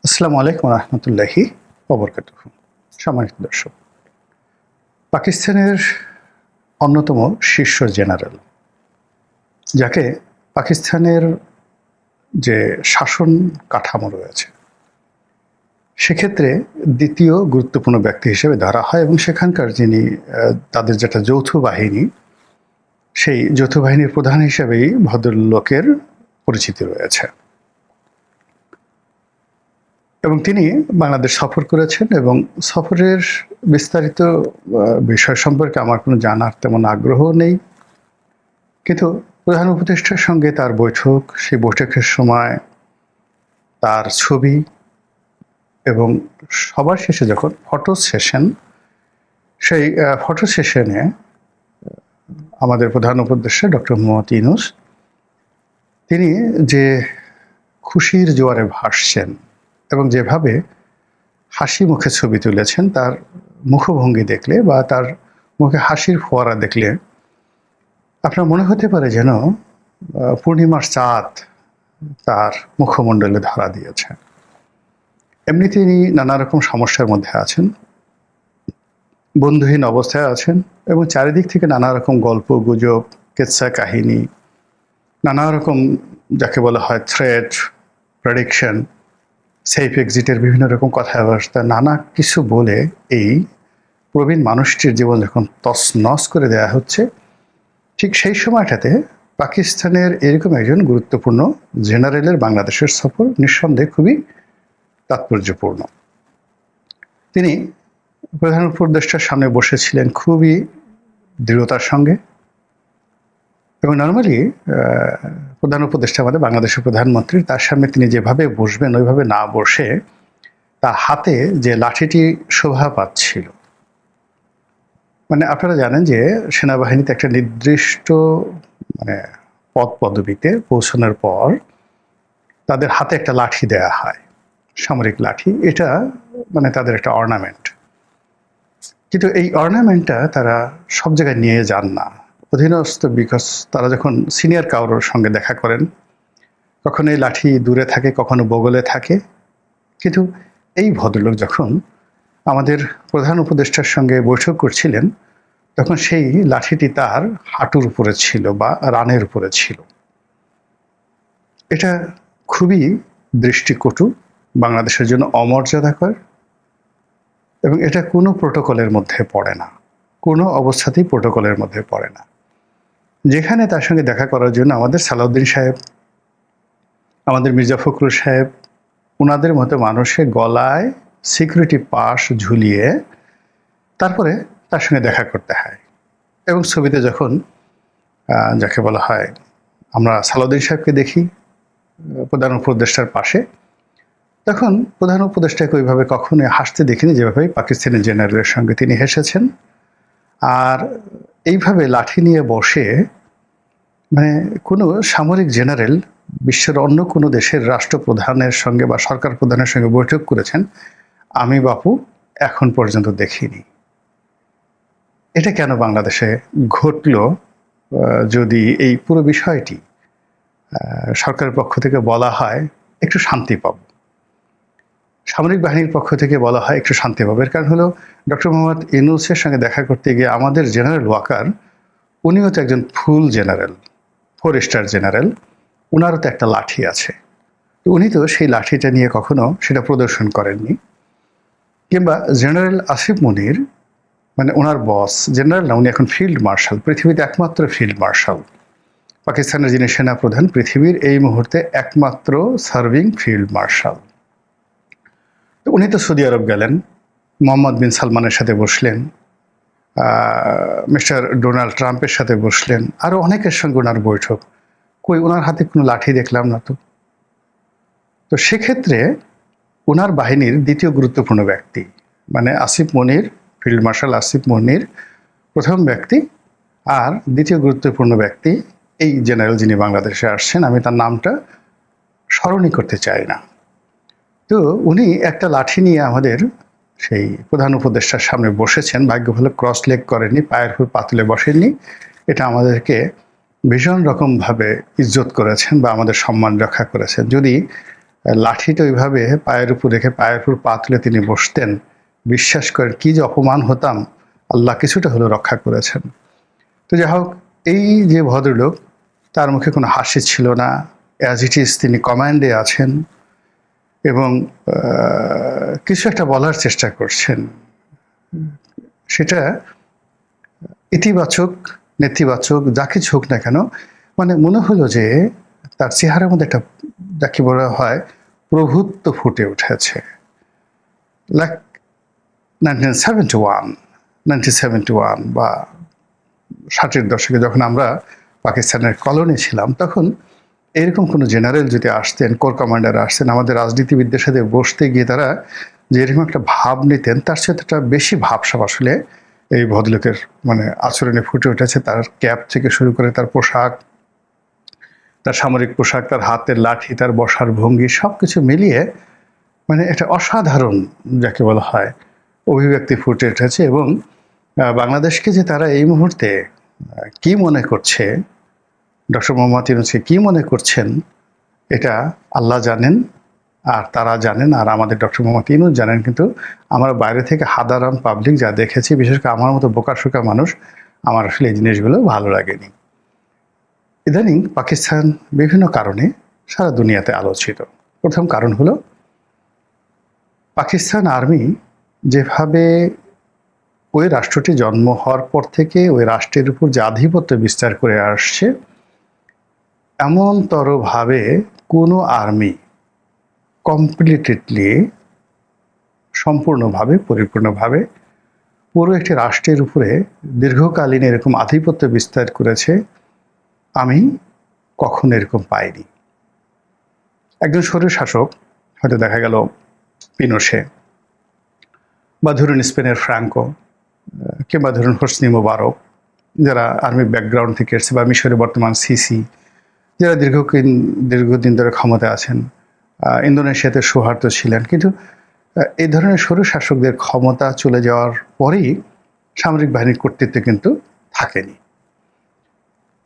আসসালামু আলাইকুম রহমতুল্লাহি ওবরকাতুহ। সম্মানিত দর্শক, পাকিস্তানের অন্যতম শীর্ষ জেনারেল, যাকে পাকিস্তানের যে শাসন কাঠামো রয়েছে সেক্ষেত্রে দ্বিতীয় গুরুত্বপূর্ণ ব্যক্তি হিসেবে ধরা হয়, এবং সেখানকার যিনি তাদের যেটা যৌথ বাহিনী, সেই যৌথ বাহিনীর প্রধান হিসেবেই ভদ্রলোকের পরিচিতি রয়েছে। এবং তিনি বাংলাদেশ সফর করেছেন, এবং সফরের বিস্তারিত বিষয় সম্পর্কে আমার কোনো জানার তেমন আগ্রহ নেই, কিন্তু প্রধান উপদেষ্টার সঙ্গে তার বৈঠক, সেই বৈঠকের সময় তার ছবি, এবং সবার শেষে যখন ফটো সেশন, সেই ফটো সেশনে আমাদের প্রধান উপদেষ্টা ডক্টর মোহাম্মদ ইউনূস তিনি যে খুশির জোয়ারে ভাসছেন এবং যেভাবে হাসি মুখে ছবি তুলেছেন, তার মুখভঙ্গি দেখলে বা তার মুখে হাসির ফোয়ারা দেখলে আপনার মনে হতে পারে যেন পূর্ণিমার চাঁদ তার মুখমণ্ডলে ধরা দিয়েছে। এমনি তিনি নানা রকম সমস্যার মধ্যে আছেন, বন্ধুহীন অবস্থায় আছেন, এবং চারিদিক থেকে নানা রকম গল্প গুজব, কেচ্ছা কাহিনী, নানা রকম যাকে বলা হয় থ্রেট, প্রেডিকশন, সেফ এক্সিটের বিভিন্ন রকম কথাবার্তা, নানা কিছু বলে এই প্রবীণ মানুষটির জীবন যখন তছনছ করে দেওয়া হচ্ছে, ঠিক সেই সময়টাতে পাকিস্তানের এরকম একজন গুরুত্বপূর্ণ জেনারেলের বাংলাদেশের সফর নিঃসন্দেহে খুবই তাৎপর্যপূর্ণ। তিনি প্রধান উপদেষ্টার সামনে বসেছিলেন খুবই দৃঢ়তার সঙ্গে, এবং নর্মালি প্রধান উপদেষ্টা আমাদের বাংলাদেশের প্রধানমন্ত্রী, তার সামনে তিনি যেভাবে বসবেন ওইভাবে না বসে তার হাতে যে লাঠিটি শোভা পাচ্ছিল, মানে আপনারা জানেন যে সেনাবাহিনীতে একটা নির্দিষ্ট পদ পদবিতে পৌঁছানোর পর তাদের হাতে একটা লাঠি দেয়া হয়, সামরিক লাঠি। এটা তাদের একটা অর্নামেন্ট, কিন্তু এই অর্নামেন্টটা তারা সব জায়গায় নিয়ে যান না অধীনস্থ, বিকজ তারা যখন সিনিয়র কারোর সঙ্গে দেখা করেন, কখনো এই লাঠি দূরে থাকে, কখনো বগলে থাকে। কিন্তু এই ভদ্রলোক যখন আমাদের প্রধান উপদেষ্টার সঙ্গে বৈঠক করছিলেন, তখন সেই লাঠিটি তার হাঁটুর উপরে ছিল বা রানের উপরে ছিল। এটা খুবই দৃষ্টিকটু, বাংলাদেশের জন্য অমর্যাদাকর, এবং এটা কোনো প্রোটোকলের মধ্যে পড়ে না, কোনো অবস্থাতেই প্রোটোকলের মধ্যে পড়ে না। যেখানে তার সঙ্গে দেখা করার জন্য আমাদের সালাউদ্দিন সাহেব, আমাদের মির্জা ফখরুল সাহেব, ওনাদের মতো মানুষের গলায় সিকিউরিটি পাস ঝুলিয়ে তারপরে তার সঙ্গে দেখা করতে হয়। এবং ছবিতে যখন যাকে বলা হয়, আমরা সালাউদ্দিন সাহেবকে দেখি প্রধান উপদেষ্টার পাশে, তখন প্রধান উপদেষ্টাকে ওইভাবে কখনোই হাসতে দেখিনি যেভাবে পাকিস্তানের জেনারেলের সঙ্গে তিনি হেসেছেন। আর এইভাবে লাঠি নিয়ে বসে কোনো সামরিক জেনারেল বিশ্বের অন্য কোনো দেশের রাষ্ট্রপ্রধানের সঙ্গে বা সরকার প্রধানের সঙ্গে বৈঠক করেছেন আমি বাপু এখন পর্যন্ত দেখিনি। এটা কেন বাংলাদেশে ঘটল? যদি এই পুরো বিষয়টি সরকারের পক্ষ থেকে বলা হয় একটু শান্তি পাব, সামরিক বাহিনীর পক্ষ থেকে বলা হয় একটু শান্তি পাবে। এর কারণ হলো ডক্টর মোহাম্মদ ইউনূসের সঙ্গে দেখা করতে গিয়ে আমাদের জেনারেল ওয়াকার, উনিও তো একজন ফুল জেনারেল, 4 স্টার জেনারেল, ওনারও তো একটা লাঠি আছে, তো উনি তো সেই লাঠিটা নিয়ে কখনো সেটা প্রদর্শন করেননি। কিংবা জেনারেল আসিফ মনির, ওনার বস জেনারেল না, উনি এখন ফিল্ড মার্শাল, পৃথিবীতে একমাত্র ফিল্ড মার্শাল, পাকিস্তানের যিনি সেনাপ্রধান, পৃথিবীর এই মুহূর্তে একমাত্র সার্ভিং ফিল্ড মার্শাল। তো উনি তো সৌদি আরব গেলেন, মোহাম্মদ বিন সালমানের সাথে বসলেন, মিস্টার ডোনাল্ড ট্রাম্পের সাথে বসলেন, আরও অনেকের সঙ্গে ওনার বৈঠক, কই ওনার হাতে কোনো লাঠি দেখলাম না। তো সেক্ষেত্রে ওনার বাহিনীর দ্বিতীয় গুরুত্বপূর্ণ ব্যক্তি আসিফ মনির, ফিল্ড মার্শাল আসিফ মনির প্রথম ব্যক্তি, আর দ্বিতীয় গুরুত্বপূর্ণ ব্যক্তি এই জেনারেল যিনি বাংলাদেশে আসছেন, আমি তার নামটা স্মরণই করতে চাই না। তো উনি একটা লাঠি নিয়ে আমাদের সেই প্রধান উপদেষ্টার সামনে বসেছেন, ভাগ্য ভালো ক্রস লেগ করেননি, পায়ের উপর পাতলে বসেননি। এটা আমাদেরকে ভীষণ রকমভাবে ইজ্জত করেছেন বা আমাদের সম্মান রক্ষা করেছেন। যদি লাঠিটা ওইভাবে পায়ের উপর রেখে পায়ের উপর পা তুলে তিনি বসতেন, বিশ্বাস করেন কি যে অপমান হতাম, আল্লাহ কিছুটা হলেও রক্ষা করেছেন। তো যাই হোক, এই যে ভদ্রলোক, তার মুখে কোনো হাসি ছিল না, অ্যাজ ইট ইজ তিনি কমান্ডে আছেন এবং কিছু একটা বলার চেষ্টা করছেন। সেটা ইতিবাচক নেতিবাচক যা কিছু হোক না কেন, মানে মনে হলো যে তার চেহারার মধ্যে একটা, যাকে বলা হয়, প্রভুত্ব ফুটে উঠেছে। লাইক 1971 বা 60-এর দশকে যখন আমরা পাকিস্তানের কলোনি ছিলাম, তখন এরকম কোনো জেনারেল যদি আসতেন, কোর কমান্ডার আসতেন, আমাদের রাজনীতিবিদদের সাথে বসতে গিয়ে তারা যে এরকম একটা ভাব নিতেন, তার সাথে একটা বেশি ভাবসাব আসলে এই ভদ্রলোকের মানে আচরণে ফুটে উঠেছে। তার ক্যাপ থেকে শুরু করে তার পোশাক, তার সামরিক পোশাক, তার হাতের লাঠি, তার বসার ভঙ্গি, সব কিছু মিলিয়ে মানে একটা অসাধারণ, যাকে বলা হয়, অভিব্যক্তি ফুটে উঠেছে। এবং বাংলাদেশকে যে তারা এই মুহূর্তে কি মনে করছে, ডক্টর মোহাম্মদ ইউনূসকে কি মনে করছেন, এটা আল্লাহ জানেন আর তারা জানেন, আর আমাদের ডক্টর মোহাম্মদ ইউনূস জানেন। কিন্তু আমরা বাইরে থেকে হাদারাম পাবলিক যা দেখেছি, বিশেষ করে আমার মতো বোকাশোকা মানুষ, আমার আসলে এই জিনিসগুলো ভালো লাগেনি। ইদানিং পাকিস্তান বিভিন্ন কারণে সারা দুনিয়াতে আলোচিত। প্রথম কারণ হলো পাকিস্তান আর্মি যেভাবে ওই রাষ্ট্রটি জন্ম হওয়ার পর থেকে ওই রাষ্ট্রের উপর যে আধিপত্য বিস্তার করে আসছে, এমনতরভাবে কোনো আর্মি কমপ্লিটলি, সম্পূর্ণভাবে, পরিপূর্ণভাবে পুরো একটি রাষ্ট্রের উপরে দীর্ঘকালীন এরকম আধিপত্য বিস্তার করেছে আমি কখনো এরকম পাইনি। একজন স্বৈরশাসক, হয়তো দেখা গেল পিনোশে, বা ধরুন স্পেনের ফ্রাঙ্কো, কিংবা ধরুন হোসনি মোবারক, যারা আর্মি ব্যাকগ্রাউন্ড থেকে এসছে, বা মিশরের বর্তমান সিসি, যারা দীর্ঘদিন ধরে ক্ষমতা আছেন, ইন্দোনেশিয়াতে সৌহার্দ্য ছিলেন। কিন্তু এই ধরনের স্বৈরশাসকদের ক্ষমতা চলে যাওয়ার পরেই সামরিক বাহিনীর কর্তৃত্ব কিন্তু থাকেনি।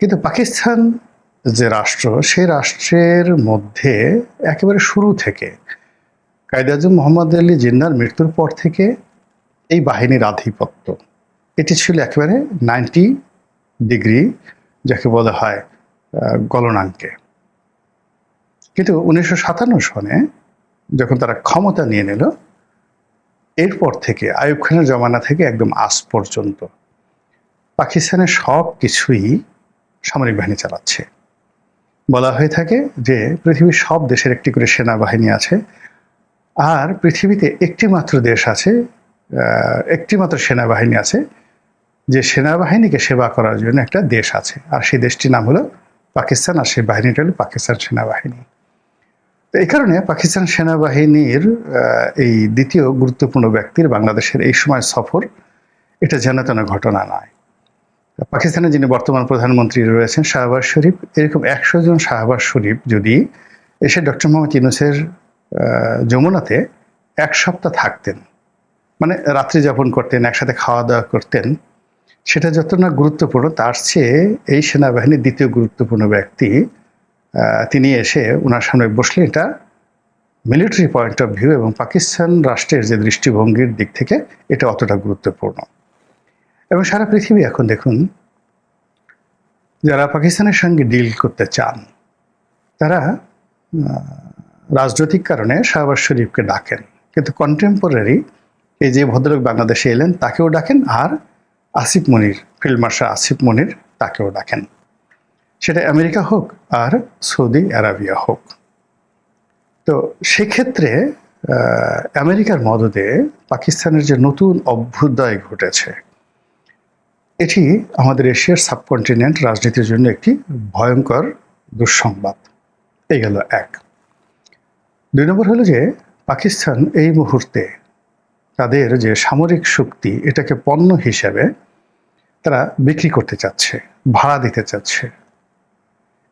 কিন্তু পাকিস্তান যে রাষ্ট্র, সেই রাষ্ট্রের মধ্যে একেবারে শুরু থেকে কায়েদ আজম মোহাম্মদ আলী জিন্নাহর মৃত্যুর পর থেকে এই বাহিনীর আধিপত্য, এটি ছিল একেবারে 90 ডিগ্রি, যাকে বলা হয় গলনাঙ্কে। কিন্তু 1957 সনে যখন তারা ক্ষমতা নিয়ে নিল, এরপর থেকে আইয়ুব খানের জমানা থেকে একদম আজ পর্যন্ত পাকিস্তানের সব কিছুই সামরিক বাহিনী চালাচ্ছে। বলা হয়ে থাকে যে পৃথিবীর সব দেশের একটি করে সেনাবাহিনী আছে, আর পৃথিবীতে একটি মাত্র দেশ আছে, একটি মাত্র সেনাবাহিনী আছে, যে সেনাবাহিনীকে সেবা করার জন্য একটা দেশ আছে, আর সেই দেশটির নাম হলো পাকিস্তান, আর সেই বাহিনীটা হলো পাকিস্তান সেনাবাহিনী। তো এই কারণে পাকিস্তান সেনাবাহিনীর এই দ্বিতীয় গুরুত্বপূর্ণ ব্যক্তির বাংলাদেশের এই সময় সফর, এটা যেন তেন ঘটনা নয়। পাকিস্তানের যিনি বর্তমান প্রধানমন্ত্রী রয়েছেন শাহবাজ শরীফ, এরকম 100 জন শাহবাজ শরীফ যদি এসে ডক্টর মোহাম্মদ ইউনূসের যমুনাতে 1 সপ্তাহ থাকতেন, মানে রাত্রি যাপন করতেন, একসাথে খাওয়া দাওয়া করতেন, সেটা যত না গুরুত্বপূর্ণ, তার চেয়ে এই সেনাবাহিনীর দ্বিতীয় গুরুত্বপূর্ণ ব্যক্তি তিনি এসে ওনার সামনে বসলে এটা মিলিটারি পয়েন্ট অফ ভিউ এবং পাকিস্তান রাষ্ট্রের যে দৃষ্টিভঙ্গির দিক থেকে এটা অতটা গুরুত্বপূর্ণ। এবং সারা পৃথিবী এখন দেখুন, যারা পাকিস্তানের সঙ্গে ডিল করতে চান, তারা রাজনৈতিক কারণে শাহবাজ শরীফকে ডাকেন, কিন্তু কন্টেম্পোরারি এই যে ভদ্রলোক বাংলাদেশে এলেন তাকেও ডাকেন, আর আসিফ মনির, ফিল্ড মার্শাল আসিফ মনির, তাকেও ডাকেন, সেটা আমেরিকা হোক আর সৌদি আরবিয়া হোক। তো সেক্ষেত্রে আমেরিকার মদদে পাকিস্তানের যে নতুন অভ্যুদয় ঘটেছে, এটি আমাদের এশিয়ার সাবকন্টিনেন্ট রাজনীতির জন্য একটি ভয়ঙ্কর দুঃসংবাদ। এই গেল এক। 2 নম্বর হলো যে পাকিস্তান এই মুহূর্তে তাদের যে সামরিক শক্তি, এটাকে পণ্য হিসেবে তারা বিক্রি করতে চাচ্ছে, ভাড়া দিতে চাচ্ছে,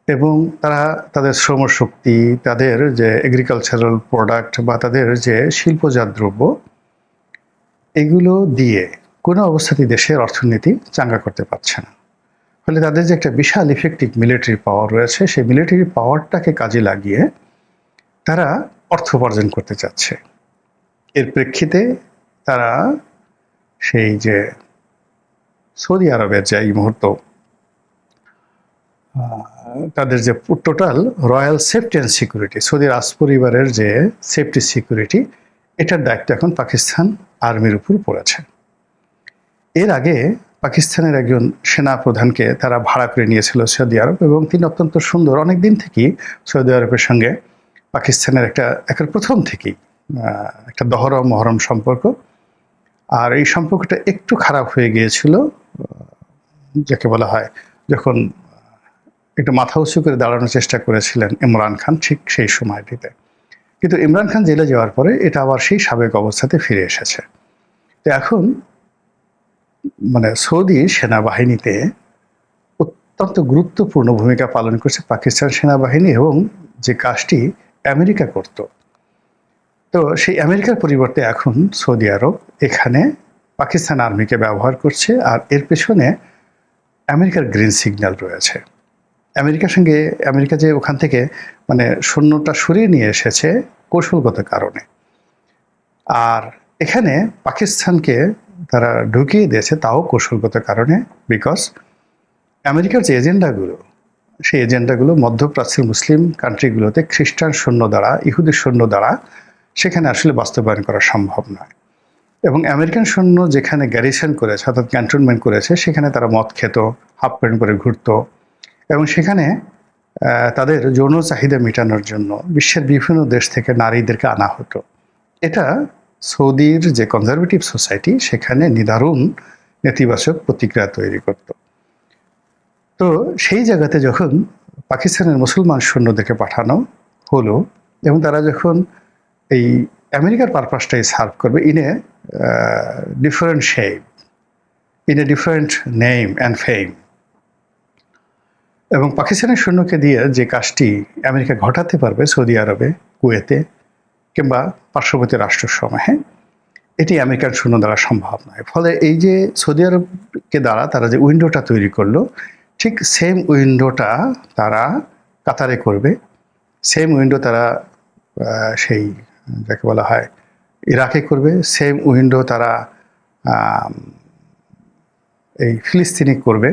এবং তারা তাদের শ্রমশক্তি, তাদের যে এগ্রিকালচারাল প্রোডাক্ট বা তাদের যে শিল্পজাত দ্রব্য, এগুলো দিয়ে কোনো অবস্থাতেই দেশের অর্থনীতি চাঙ্গা করতে পারছে না। ফলে তাদের যে একটা বিশাল ইফেক্টিভ মিলিটারি পাওয়ার রয়েছে, সেই মিলিটারি পাওয়ারটাকে কাজে লাগিয়ে তারা অর্থ উপার্জন করতে চাচ্ছে। এর প্রেক্ষিতে তারা সেই যে সৌদি আরবের যে এই মুহূর্ত তাদের যে total royal safety and security, Saudi রাজ পরিবারের যে সেফটি সিকিউরিটি, এটার দায়িত্ব এখন পাকিস্তান আর্মির উপর পড়েছে। এর আগে পাকিস্তানের একজন সেনা প্রধানকে তারা ভাড়া করে নিয়েছিল সৌদি আরব, এবং তিনি অত্যন্ত সুন্দর, অনেক দিন থেকেই সৌদি আরবের সঙ্গে পাকিস্তানের একটা প্রথম থেকেই একটা দহরম মহরম সম্পর্ক। আর এই সম্পর্কটা একটু খারাপ হয়ে গিয়েছিল, যাকে বলা হয় যখন একটু মাথা উঁচু করে দাঁড়ানোর চেষ্টা করেছিলেন ইমরান খান ঠিক সেই সময়টিতে। কিন্তু ইমরান খান জেলে যাওয়ার পরে এটা আবার সেই সাবেক অবস্থাতে ফিরে এসেছে। তো এখন মানে সৌদি সেনাবাহিনীতে অত্যন্ত গুরুত্বপূর্ণ ভূমিকা পালন করছে পাকিস্তান সেনাবাহিনী, এবং যে কাজটি আমেরিকা করত, তো সেই আমেরিকার পরিবর্তে এখন সৌদি আরব এখানে পাকিস্তান আর্মিকে ব্যবহার করছে। আর এর পেছনে আমেরিকার গ্রিন সিগন্যাল রয়েছে। আমেরিকা যে ওখান থেকে মানে সৈন্যটা সরিয়ে নিয়ে এসেছে কৌশলগত কারণে, আর এখানে পাকিস্তানকে তারা ঢুকিয়ে দিয়েছে তাও কৌশলগত কারণে। বিকজ আমেরিকার যে এজেন্ডাগুলো, সেই এজেন্ডাগুলো মধ্যপ্রাচ্যের মুসলিম কান্ট্রিগুলোতে খ্রিস্টান সৈন্য দ্বারা, ইহুদি সৈন্য দ্বারা সেখানে আসলে বাস্তবায়ন করা সম্ভব নয়। এবং আমেরিকান সৈন্য যেখানে গ্যারিসন করেছে, অর্থাৎ ক্যান্টনমেন্ট করেছে, সেখানে তারা মদ খেত, হাফ প্যান্ট করে ঘুরত, এবং সেখানে তাদের যৌন চাহিদা মেটানোর জন্য বিশ্বের বিভিন্ন দেশ থেকে নারীদেরকে আনা হতো। এটা সৌদির যে কনজারভেটিভ সোসাইটি সেখানে নিদারুণ নেতিবাচক প্রতিক্রিয়া তৈরি করত। তো সেই জায়গাতে যখন পাকিস্তানের মুসলমান সৈন্যদেরকে পাঠানো হলো, এবং তারা যখন এই আমেরিকার পারপাসটাই সার্ভ করবে in a different shape, in a different name and ফেম, এবং পাকিস্তানের সৈন্যকে দিয়ে যে কাজটি আমেরিকা ঘটাতে পারবে সৌদি আরবে, কুয়েতে কিংবা পার্শ্ববর্তী রাষ্ট্রসমূহে, এটি আমেরিকান সৈন্য দ্বারা সম্ভব নয়। ফলে এই যে সৌদি আরবকে দ্বারা তারা যে উইন্ডোটা তৈরি করলো, ঠিক সেম উইন্ডোটা তারা কাতারে করবে, সেম উইন্ডো তারা সেই যাকে বলা হয় ইরাকে করবে, সেম উইন্ডো তারা এই ফিলিস্তিনি করবে,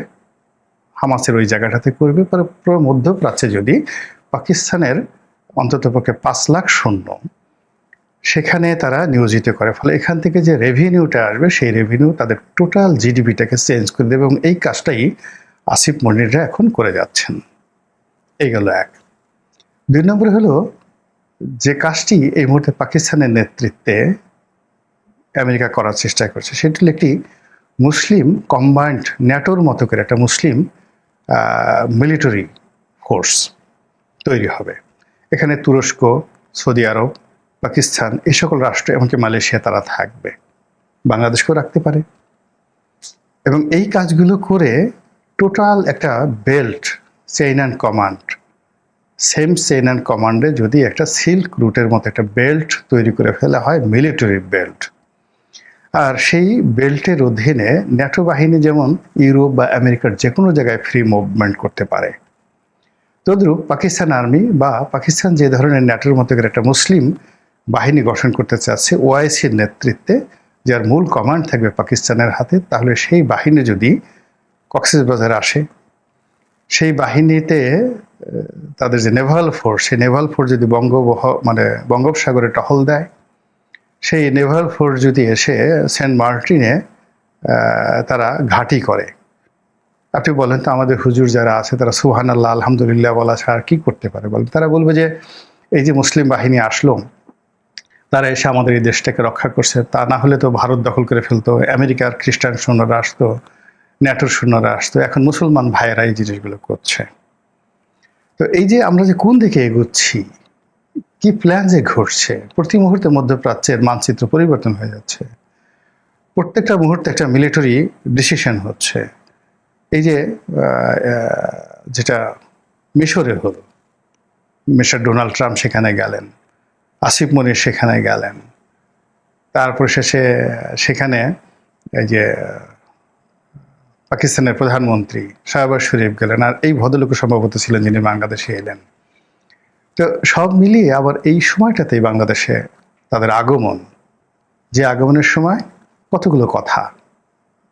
হামাসের ওই জায়গাটাতে করবে। পুরো মধ্যপ্রাচ্যে যদি পাকিস্তানের অন্ততপক্ষে 5 লাখ সৈন্য সেখানে তারা নিয়োজিত করে, ফলে এখান থেকে যে রেভিনিউটা আসবে সেই রেভিনিউ তাদের টোটাল জিডিপিটাকে চেঞ্জ করে দেবে, এবং এই কাজটাই আসিফ মনিররা এখন করে যাচ্ছেন। এই গেল এক। 2 নম্বরে হলো যে কাজটি এই মুহূর্তে পাকিস্তানের নেতৃত্বে আমেরিকা করার চেষ্টা করছে, সেটি হলো একটি মুসলিম কম্বাইন্ড ন্যাটোর মতো করে একটা মুসলিম মিলিটারি ফোর্স তৈরি হবে। এখানে তুরস্ক, সৌদি আরব, পাকিস্তান, এই সকল রাষ্ট্র, এমনকি মালয়েশিয়া তারা থাকবে, বাংলাদেশকেও রাখতে পারে। এবং এই কাজগুলো করে টোটাল একটা belt, chain and command, same chain and কমান্ডে যদি একটা সিল্ক রুটের মতো একটা বেল্ট তৈরি করে ফেলা হয়, মিলিটারি বেল্ট, আর সেই বেল্টের অধীনে ন্যাটো বাহিনী যেমন ইউরোপ বা আমেরিকার যে কোনো জায়গায় ফ্রি মুভমেন্ট করতে পারে, তদ্রূপ পাকিস্তান আর্মি বা পাকিস্তান যে ধরনের ন্যাটোর মতো করে একটা মুসলিম বাহিনী গঠন করতে চাচ্ছে ওআইসির নেতৃত্বে, যার মূল কমান্ড থাকবে পাকিস্তানের হাতে, তাহলে সেই বাহিনী যদি কক্সবাজারে আসে, সেই বাহিনীতে তাদের যে নেভাল ফোর্স, সেই নেভাল ফোর্স যদি বঙ্গোপসাগরে টহল দেয়, সেই নেভাল ফোর্স যদি এসে সেন্ট মার্টিনে তারা ঘাঁটি করে, আপনি বলেন তো আমাদের হুজুর যারা আছে তারা সুবহানাল্লাহ আলহামদুলিল্লাহ বলা ছাড়া আর কি করতে পারে বলেন? তারা বলবে যে এই যে মুসলিম বাহিনী আসলো, তারা এসে আমাদের এই দেশটাকে রক্ষা করছে, তা না হলে তো ভারত দখল করে ফেলতো, আমেরিকার খ্রিস্টান সৈন্যরা আসতো, ন্যাটোর সৈন্যরা আসতো, এখন মুসলমান ভাইয়েরা এই জিনিসগুলো করছে। তো এই যে আমরা যে কোন দিকে এগোচ্ছি, কি প্ল্যান যে ঘটছে, প্রতি মুহূর্তে মধ্যপ্রাচ্যের মানচিত্র পরিবর্তন হয়ে যাচ্ছে, প্রত্যেকটা মুহূর্তে একটা মিলিটারি ডিসিশন হচ্ছে। এই যে যেটা মিশরে হলো, মিস্টার ডোনাল্ড ট্রাম্প সেখানে গেলেন, আসিফ মনির সেখানে গেলেন, তারপর শেষে সেখানে এই যে পাকিস্তানের প্রধানমন্ত্রী শাহবাজ শরীফ গেলেন, আর এই ভদ্রলোক সম্ভবত ছিলেন যিনি বাংলাদেশে এলেন। তো সব মিলিয়ে আবার এই সময়টাতেই বাংলাদেশে তাদের আগমন, যে আগমনের সময় কতগুলো কথা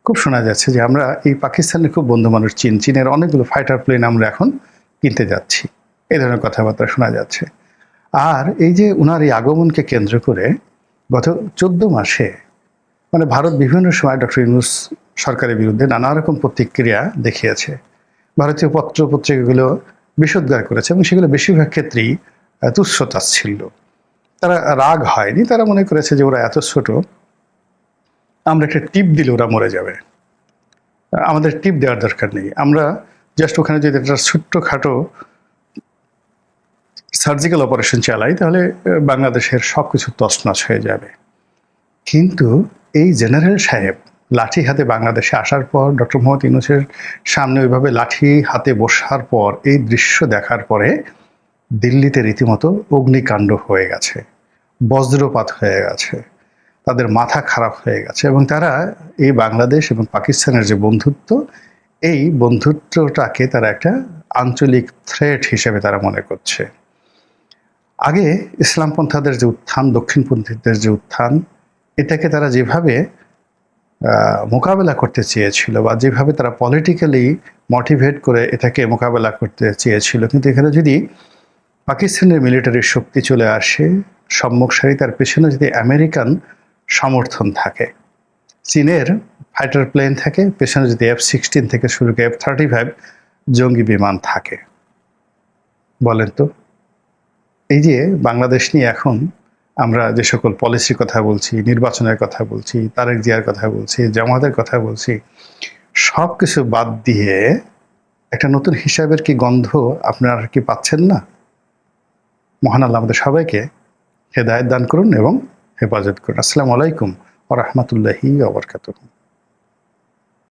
খুব শোনা যাচ্ছে যে আমরা এই পাকিস্তানের খুব বন্ধু মানুষ চীনের অনেকগুলো ফাইটার প্লেন আমরা এখন কিনতে যাচ্ছি, এই ধরনের কথাবার্তা শোনা যাচ্ছে। আর এই যে উনার এই আগমনকে কেন্দ্র করে গত 14 মাসে মানে ভারত বিভিন্ন সময় ডক্টর ইউনূস সরকারের বিরুদ্ধে নানা রকম প্রতিক্রিয়া দেখিয়েছে। ভারতীয় পত্র পত্রিকাগুলো বিষোদ্গার করেছে এবং সেগুলো বেশিরভাগ ক্ষেত্রেই তুচ্ছ-তাচ্ছিল্য। তারা রাগ হয়নি, তারা মনে করেছে যে ওরা এত ছোট, আমরা একটা টিপ দিলে ওরা মরে যাবে, আমাদের টিপ দেওয়ার দরকার নেই, আমরা জাস্ট ওখানে যদি একটা ছোট্টখাটো সার্জিক্যাল অপারেশন চালাই তাহলে বাংলাদেশের সব কিছু তছনছ হয়ে যাবে। কিন্তু এই জেনারেল সাহেব লাঠি হাতে বাংলাদেশে আসার পর, ডক্টর মোহাম্মদ ইউনূসের সামনে ওইভাবে লাঠি হাতে বসার পর, এই দৃশ্য দেখার পরে দিল্লিতে রীতিমতো অগ্নিকাণ্ড হয়ে গেছে, বজ্রপাত হয়ে গেছে, তাদের মাথা খারাপ হয়ে গেছে এবং তারা এই বাংলাদেশ এবং পাকিস্তানের যে বন্ধুত্ব, এই বন্ধুত্বটাকে তারা একটা আঞ্চলিক থ্রেট হিসেবে তারা মনে করছে। আগে ইসলামপন্থাদের যে উত্থান, দক্ষিণপন্থীদের যে উত্থান, এটাকে তারা যেভাবে মোকাবেলা করতে চেয়েছিল বা যেভাবে তারা পলিটিক্যালি মোটিভেট করে এটাকে মোকাবেলা করতে চেয়েছিল, কিন্তু এখানে যদি পাকিস্তানের মিলিটারি শক্তি চলে আসে সম্মুখ সারি, তার পেছনে যদি আমেরিকান সমর্থন থাকে, চীনের ফাইটার প্লেন থাকে, পেছনে যদি F-16 থেকে শুরু করে F-35 জঙ্গি বিমান থাকে, বলেন তো এই যে বাংলাদেশ নিয়ে এখন আমরা যে সকল পলিসির কথা বলছি, নির্বাচনের কথা বলছি, তারেক জিয়ার কথা বলছি, জামাতের কথা বলছি, সব কিছু বাদ দিয়ে একটা নতুন হিসাবের কি গন্ধ আপনারা কি পাচ্ছেন না? মহান আল্লাহ আমাদের সবাইকে হেদায়েত দান করুন এবং হেফাজত করুন। আসসালামু আলাইকুম ওয়া রাহমাতুল্লাহি ওয়া বারাকাতুহু।